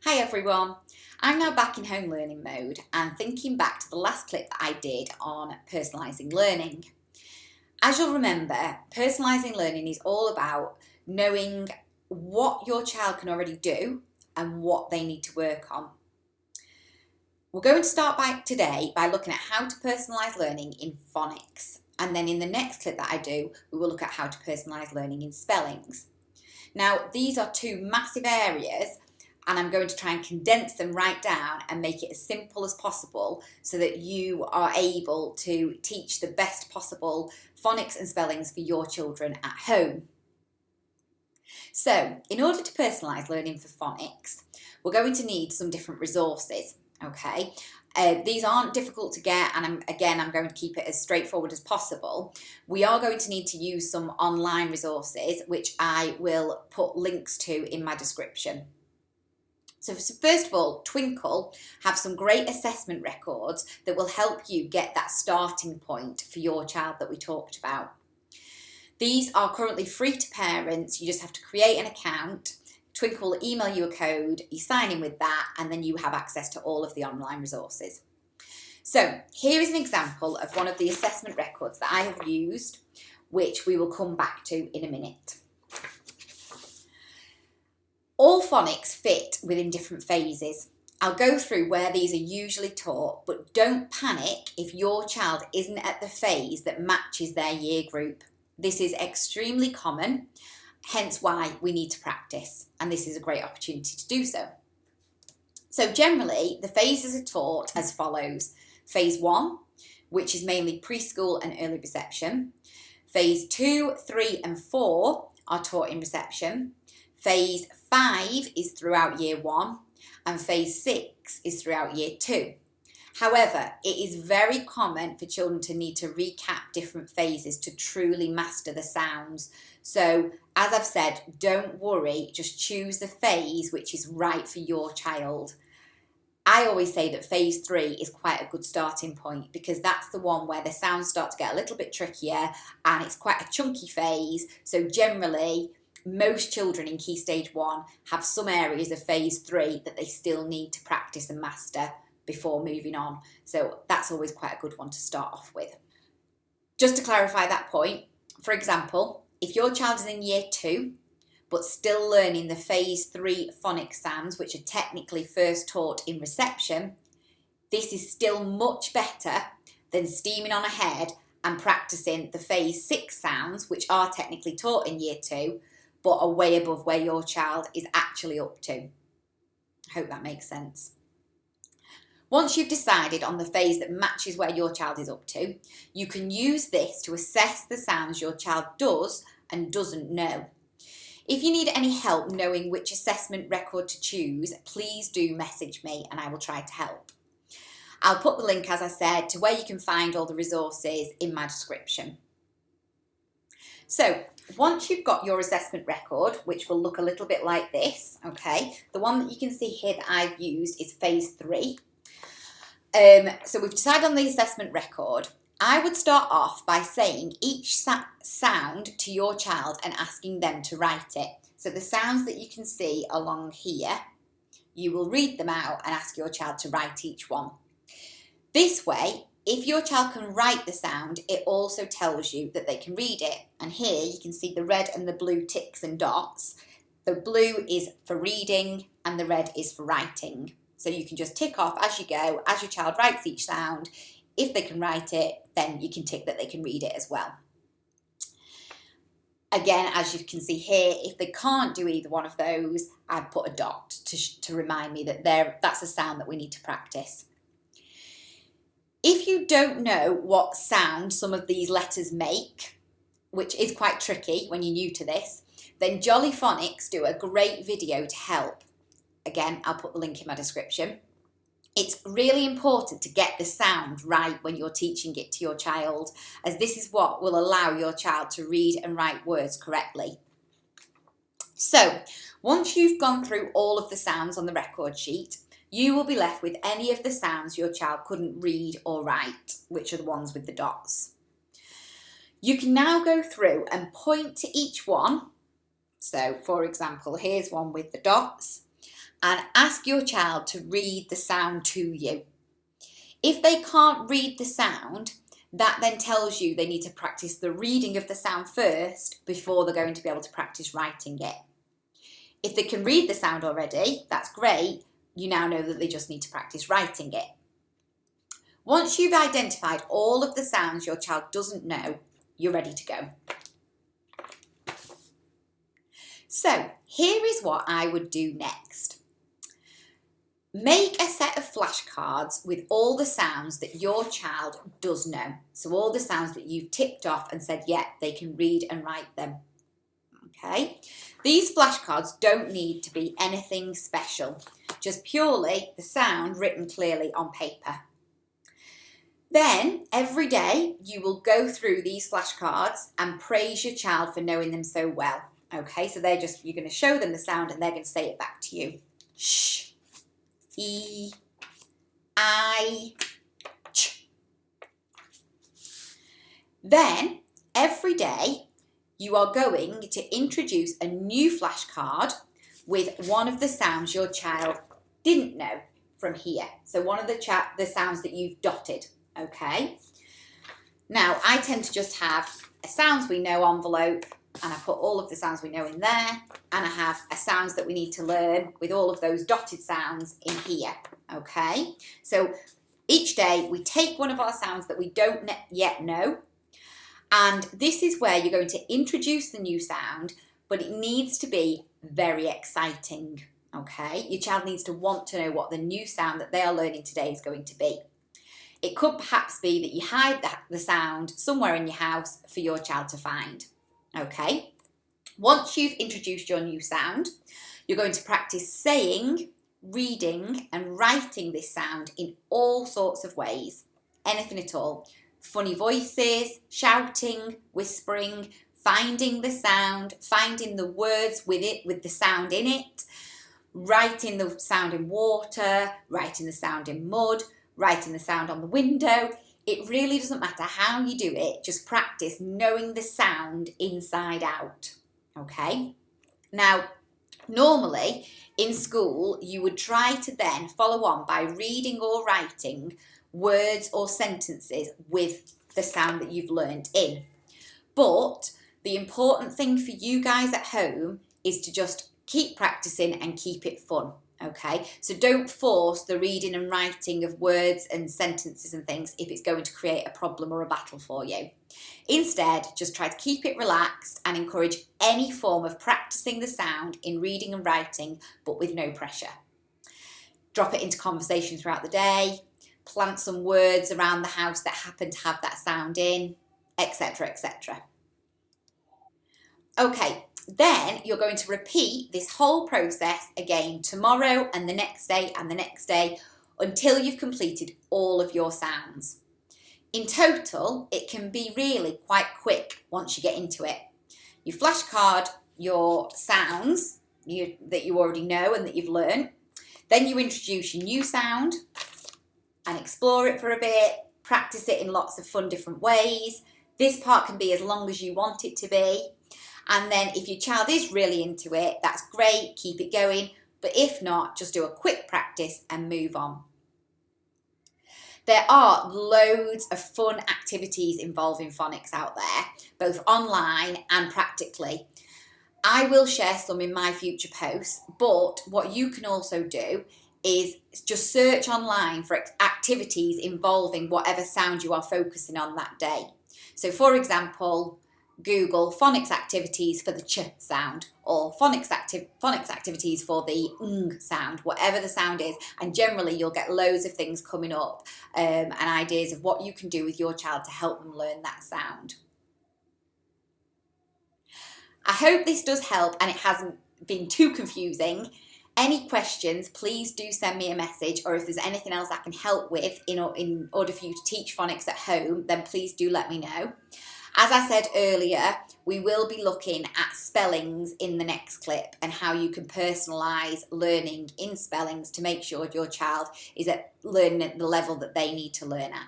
Hi everyone, I'm now back in home learning mode and thinking back to the last clip that I did on personalising learning. As you'll remember, personalising learning is all about knowing what your child can already do and what they need to work on. We're going to start today by looking at how to personalise learning in phonics, and then in the next clip that I do, we will look at how to personalise learning in spellings. Now, these are two massive areas, and I'm going to try and condense them right down and make it as simple as possible so that you are able to teach the best possible phonics and spellings for your children at home. So, in order to personalise learning for phonics, we're going to need some different resources, okay? These aren't difficult to get, and I'm going to keep it as straightforward as possible. We are going to need to use some online resources, which I will put links to in my description. So first of all, Twinkle have some great assessment records that will help you get that starting point for your child that we talked about. These are currently free to parents. You just have to create an account. Twinkle will email you a code, you sign in with that, and then you have access to all of the online resources. So here is an example of one of the assessment records that I have used, which we will come back to in a minute. All phonics fit within different phases. I'll go through where these are usually taught, but don't panic if your child isn't at the phase that matches their year group. This is extremely common, hence why we need to practice, and this is a great opportunity to do so. So generally, the phases are taught as follows. Phase 1, which is mainly preschool and early reception. Phase 2, 3 and 4 are taught in reception. Phase 5 is throughout year 1 and phase 6 is throughout year 2. However, it is very common for children to need to recap different phases to truly master the sounds. So, as I've said, don't worry, just choose the phase which is right for your child. I always say that phase 3 is quite a good starting point because that's the one where the sounds start to get a little bit trickier and it's quite a chunky phase. So generally, most children in Key Stage 1 have some areas of phase 3 that they still need to practice and master before moving on. So that's always quite a good one to start off with. Just to clarify that point, for example, if your child is in year 2 but still learning the phase 3 phonics sounds, which are technically first taught in reception, this is still much better than steaming on ahead and practicing the phase 6 sounds, which are technically taught in year 2 but are way above where your child is actually up to. I hope that makes sense. Once you've decided on the phase that matches where your child is up to, you can use this to assess the sounds your child does and doesn't know. If you need any help knowing which assessment record to choose, please do message me and I will try to help. I'll put the link, as I said, to where you can find all the resources in my description. So, once you've got your assessment record, which will look a little bit like this, okay, the one that you can see here that I've used is phase 3. So we've decided on the assessment record. I would start off by saying each sound to your child and asking them to write it. So the sounds that you can see along here, you will read them out and ask your child to write each one. This way, if your child can write the sound, it also tells you that they can read it. And here you can see the red and the blue ticks and dots. The blue is for reading and the red is for writing. So you can just tick off as you go, as your child writes each sound. If they can write it, then you can tick that they can read it as well. Again, as you can see here, if they can't do either one of those, I'd put a dot to remind me that that's a sound that we need to practice. If you don't know what sound some of these letters make, which is quite tricky when you're new to this, then Jolly Phonics do a great video to help. Again, I'll put the link in my description. It's really important to get the sound right when you're teaching it to your child, as this is what will allow your child to read and write words correctly. So, once you've gone through all of the sounds on the record sheet, you will be left with any of the sounds your child couldn't read or write, which are the ones with the dots. You can now go through and point to each one. So, for example, here's one with the dots. and ask your child to read the sound to you. If they can't read the sound, that then tells you they need to practice the reading of the sound first before they're going to be able to practice writing it. If they can read the sound already, that's great. You now know that they just need to practice writing it. Once you've identified all of the sounds your child doesn't know, you're ready to go. So here is what I would do next. Make a set of flashcards with all the sounds that your child does know. So all the sounds that you've ticked off and said, yeah, they can read and write them. Okay. These flashcards don't need to be anything special, just purely the sound written clearly on paper. Then every day you will go through these flashcards and praise your child for knowing them so well. Okay, so you're going to show them the sound and they're going to say it back to you. Sh, E, I, ch. Then every day you are going to introduce a new flashcard with one of the sounds your child didn't know from here. So one of the sounds that you've dotted, okay? Now, I tend to just have a sounds we know envelope, and I put all of the sounds we know in there, and I have a sounds that we need to learn with all of those dotted sounds in here, okay? So each day we take one of our sounds that we don't yet know, and this is where you're going to introduce the new sound, but it needs to be very exciting, okay? Your child needs to want to know what the new sound that they are learning today is going to be. It could perhaps be that you hide the sound somewhere in your house for your child to find. Okay, once you've introduced your new sound, you're going to practice saying, reading and writing this sound in all sorts of ways, anything at all. Funny voices, shouting, whispering, finding the sound, finding the words with it, with the sound in it, writing the sound in water, writing the sound in mud, writing the sound on the window. It really doesn't matter how you do it, just practice knowing the sound inside out, okay? Now, normally in school, you would try to then follow on by reading or writing words or sentences with the sound that you've learned in. But the important thing for you guys at home is to just keep practicing and keep it fun. Okay, so don't force the reading and writing of words and sentences and things if it's going to create a problem or a battle for you. Instead, just try to keep it relaxed and encourage any form of practicing the sound in reading and writing, but with no pressure. Drop it into conversation throughout the day, plant some words around the house that happen to have that sound in, etc., etc. Okay. Then you're going to repeat this whole process again tomorrow and the next day and the next day until you've completed all of your sounds. In total, it can be really quite quick once you get into it. You flashcard your sounds that you already know and that you've learned. Then you introduce your new sound and explore it for a bit, practice it in lots of fun different ways. This part can be as long as you want it to be. And then if your child is really into it, that's great, keep it going. But if not, just do a quick practice and move on. There are loads of fun activities involving phonics out there, both online and practically. I will share some in my future posts, but what you can also do is just search online for activities involving whatever sound you are focusing on that day. So for example, Google phonics activities for the ch sound or phonics activities for the ng sound, whatever the sound is, and generally you'll get loads of things coming up and ideas of what you can do with your child to help them learn that sound. I hope this does help and it hasn't been too confusing. Any questions, please do send me a message, or if there's anything else I can help with in order for you to teach phonics at home, then please do let me know. As I said earlier, we will be looking at spellings in the next clip and how you can personalise learning in spellings to make sure your child is learning at the level that they need to learn at.